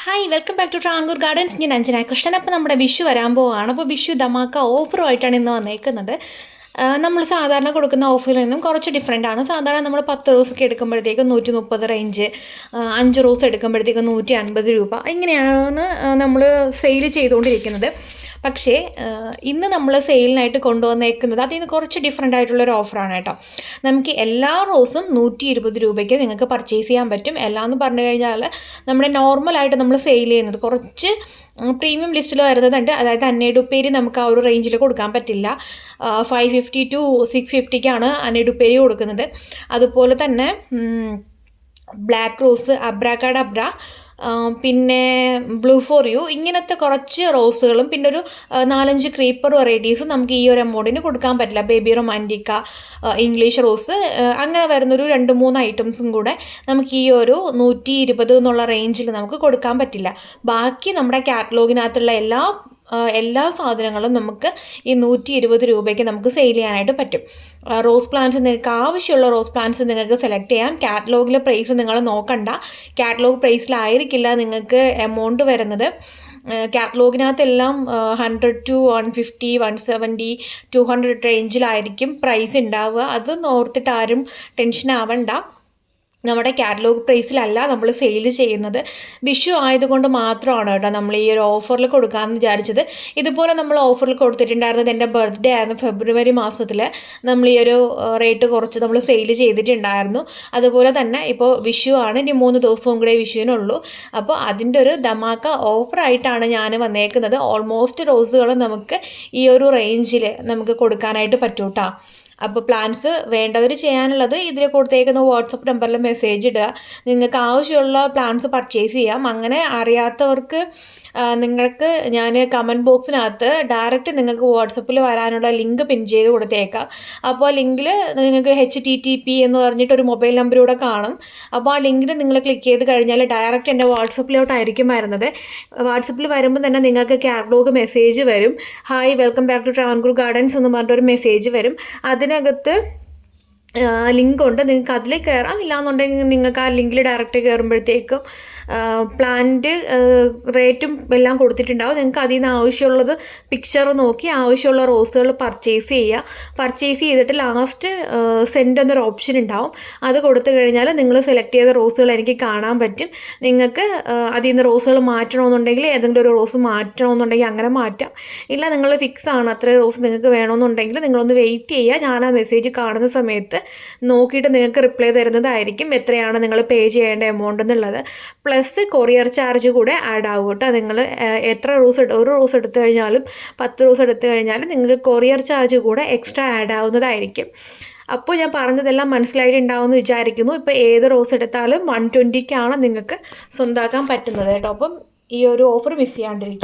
Hi welcome back to Travancore gardens. ഞാൻ അഞ്ജന കൃഷ്ണൻ. അപ്പോൾ നമ്മുടെ വിഷു വരാൻ പോവുകയാണ്. അപ്പോൾ വിഷു ധമാക്ക ഓഫറുമായിട്ടാണ് ഇന്ന് വന്നേക്കുന്നത്. നമ്മൾ സാധാരണ കൊടുക്കുന്ന ഓഫറിൽ നിന്നും കുറച്ച് ഡിഫറെൻ്റ് ആണ്. സാധാരണ നമ്മൾ 10 റോസൊക്കെ എടുക്കുമ്പോഴത്തേക്കും 130 റേഞ്ച്, 5 റോസ് എടുക്കുമ്പോഴത്തേക്കും 150 രൂപ ഇങ്ങനെയാണ് നമ്മൾ സെയിൽ ചെയ്തുകൊണ്ടിരിക്കുന്നത്. പക്ഷേ ഇന്ന് നമ്മൾ സെയിലിനായിട്ട് കൊണ്ടുവന്നേക്കുന്നത് അതിൽ നിന്ന് കുറച്ച് ഡിഫറെൻ്റ് ആയിട്ടുള്ളൊരു ഓഫറാണ് കേട്ടോ. നമുക്ക് എല്ലാ റോസും 120 രൂപയ്ക്ക് നിങ്ങൾക്ക് പർച്ചേസ് ചെയ്യാൻ പറ്റും. എല്ലാം എന്ന് പറഞ്ഞു കഴിഞ്ഞാൽ നമ്മുടെ നോർമലായിട്ട് നമ്മൾ സെയിൽ ചെയ്യുന്നത് കുറച്ച് പ്രീമിയം ലിസ്റ്റിൽ വരുന്നതുണ്ട്. അതായത് അന്നേടുപ്പേരി നമുക്ക് ആ ഒരു റേഞ്ചിൽ കൊടുക്കാൻ പറ്റില്ല. 550 to 650ക്കാണ് അന്നേടുപ്പേരി കൊടുക്കുന്നത്. അതുപോലെ തന്നെ ബ്ലാക്ക് റോസ്, അബ്രാക്കാഡബ്ര, പിന്നെ ബ്ലൂ ഫോർ യു, ഇങ്ങനത്തെ കുറച്ച് റോസുകളും പിന്നെ ഒരു 4-5 ക്രീപ്പർ വെറൈറ്റീസും നമുക്ക് ഈ ഒരു എമൗണ്ടിന് കൊടുക്കാൻ പറ്റില്ല. ബേബി റൊമാൻറ്റിക്ക, ഇംഗ്ലീഷ് റോസ്, അങ്ങനെ വരുന്നൊരു 2-3 ഐറ്റംസും കൂടെ നമുക്ക് ഈ ഒരു 120 എന്നുള്ള റേഞ്ചിൽ നമുക്ക് കൊടുക്കാൻ പറ്റില്ല. ബാക്കി നമ്മുടെ കാറ്റലോഗിനകത്തുള്ള എല്ലാ സാധനങ്ങളും നമുക്ക് ഈ 120 രൂപയ്ക്ക് നമുക്ക് സെയിൽ ചെയ്യാനായിട്ട് പറ്റും. റോസ് പ്ലാന്റ്സ് നിങ്ങൾക്ക് ആവശ്യമുള്ള റോസ് പ്ലാന്റ്സ് നിങ്ങൾക്ക് സെലക്ട് ചെയ്യാം. കാറ്റലോഗിലെ പ്രൈസ് നിങ്ങൾ നോക്കണ്ട. കാറ്റലോഗ് പ്രൈസിലായിരിക്കില്ല നിങ്ങൾക്ക് എമൗണ്ട് വരുന്നത്. കാറ്റലോഗിനകത്തെല്ലാം 100 to 150, 170, 200 റേഞ്ചിലായിരിക്കും പ്രൈസ് ഉണ്ടാവുക. അത് ഓർത്തിട്ട് ആരും ടെൻഷൻ ആവണ്ട. നമ്മുടെ കാറ്റലോഗ് പ്രൈസിലല്ല നമ്മൾ സെയിൽ ചെയ്യുന്നത്. വിഷു ആയതുകൊണ്ട് മാത്രമാണ് കേട്ടോ നമ്മൾ ഈ ഒരു ഓഫറിൽ കൊടുക്കാമെന്ന് വിചാരിച്ചത്. ഇതുപോലെ നമ്മൾ ഓഫറിൽ കൊടുത്തിട്ടുണ്ടായിരുന്നത് എൻ്റെ ബർത്ത്ഡേ ആയിരുന്നു. ഫെബ്രുവരി മാസത്തിൽ നമ്മൾ ഈ ഒരു റേറ്റ് കുറച്ച് നമ്മൾ സെയിൽ ചെയ്തിട്ടുണ്ടായിരുന്നു. അതുപോലെ തന്നെ ഇപ്പോൾ വിഷു ആണ്, ഇനി 3 ദിവസവും കൂടെ വിഷുവിനുള്ളൂ. അപ്പോൾ അതിൻ്റെ ഒരു ധമാക്ക ഓഫറായിട്ടാണ് ഞാൻ വന്നേക്കുന്നത്. ഓൾമോസ്റ്റ് റോസുകൾ നമുക്ക് ഈ ഒരു റേഞ്ചിൽ നമുക്ക് കൊടുക്കാനായിട്ട് പറ്റും കേട്ടോ. അപ്പോൾ പ്ലാൻസ് വേണ്ടവർ ചെയ്യാനുള്ളത് ഇതിൽ കൊടുത്തേക്കുന്ന വാട്സപ്പ് നമ്പറിൽ മെസ്സേജ് ഇടുക. നിങ്ങൾക്ക് ആവശ്യമുള്ള പ്ലാൻസ് പർച്ചേസ് ചെയ്യാം. അങ്ങനെ അറിയാത്തവർക്ക് നിങ്ങൾക്ക് ഞാൻ കമൻറ്റ് ബോക്സിനകത്ത് ഡയറക്റ്റ് നിങ്ങൾക്ക് വാട്സപ്പിൽ വരാനുള്ള ലിങ്ക് പിൻ ചെയ്ത് കൊടുത്തേക്കാം. അപ്പോൾ ലിങ്കിൽ നിങ്ങൾക്ക് HTTP എന്ന് പറഞ്ഞിട്ടൊരു മൊബൈൽ നമ്പറൂടെ കാണും. അപ്പോൾ ആ ലിങ്കിൽ നിങ്ങൾ ക്ലിക്ക് ചെയ്ത് കഴിഞ്ഞാൽ ഡയറക്റ്റ് എൻ്റെ വാട്സപ്പിലോട്ടായിരിക്കും വരുന്നത്. വാട്സപ്പിൽ വരുമ്പോൾ തന്നെ നിങ്ങൾക്ക് കാറ്റലോഗ് മെസ്സേജ് വരും. Hi welcome back to Travancore gardens എന്ന് പറഞ്ഞിട്ടൊരു മെസ്സേജ് വരും. അതിനകത്ത് ലിങ്ക് ഉണ്ട്, നിങ്ങൾക്ക് അതിൽ കയറാം. ഇല്ലാന്നുണ്ടെങ്കിൽ നിങ്ങൾക്ക് ആ ലിങ്കിൽ ഡയറക്റ്റ് കയറുമ്പോഴത്തേക്കും പ്ലാന്റ് റേറ്റും എല്ലാം കൊടുത്തിട്ടുണ്ടാവും. നിങ്ങൾക്ക് അതിൽ നിന്ന് ആവശ്യമുള്ളത് പിക്ചർ നോക്കി ആവശ്യമുള്ള റോസുകൾ പർച്ചേസ് ചെയ്യുക. പർച്ചേസ് ചെയ്തിട്ട് ലാസ്റ്റ് സെൻഡ് എന്നൊരു ഓപ്ഷൻ ഉണ്ടാവും. അത് കൊടുത്തു കഴിഞ്ഞാൽ നിങ്ങൾ സെലക്ട് ചെയ്ത റോസുകൾ എനിക്ക് കാണാൻ പറ്റും. നിങ്ങൾക്ക് അതിൽ നിന്ന് റോസുകൾ മാറ്റണമെന്നുണ്ടെങ്കിൽ ഏതെങ്കിലും ഒരു റോസ് മാറ്റണമെന്നുണ്ടെങ്കിൽ അങ്ങനെ മാറ്റാം. ഇല്ല നിങ്ങൾ ഫിക്സ് ആണ് അത്രയും റോസ് നിങ്ങൾക്ക് വേണമെന്നുണ്ടെങ്കിൽ നിങ്ങളൊന്ന് വെയിറ്റ് ചെയ്യുക. ഞാൻ ആ മെസ്സേജ് കാണുന്ന സമയത്ത് നോക്കിയിട്ട് നിങ്ങൾക്ക് റിപ്ലൈ തരുന്നതായിരിക്കും എത്രയാണ് നിങ്ങൾ പേ ചെയ്യേണ്ട എമൗണ്ട് എന്നുള്ളത്. പ്ലസ് കൊറിയർ ചാർജ് കൂടെ ആഡ് ആവും കേട്ടോ. നിങ്ങൾ എത്ര ഒരു റോസ് എടുത്തു കഴിഞ്ഞാലും 10 റോസ് എടുത്തു കഴിഞ്ഞാലും നിങ്ങൾക്ക് കൊറിയർ ചാർജ് കൂടെ എക്സ്ട്രാ ആഡ് ആവുന്നതായിരിക്കും. അപ്പോൾ ഞാൻ പറഞ്ഞതെല്ലാം മനസ്സിലായിട്ടുണ്ടാവുമെന്ന് വിചാരിക്കുന്നു. ഇപ്പോൾ ഏത് റോസ് എടുത്താലും 120ക്കാണ് നിങ്ങൾക്ക് സ്വന്തമാക്കാൻ പറ്റുന്നത് കേട്ടോ. അപ്പം ഈ ഒരു ഓഫർ മിസ് ചെയ്യാണ്ടിരിക്കുക.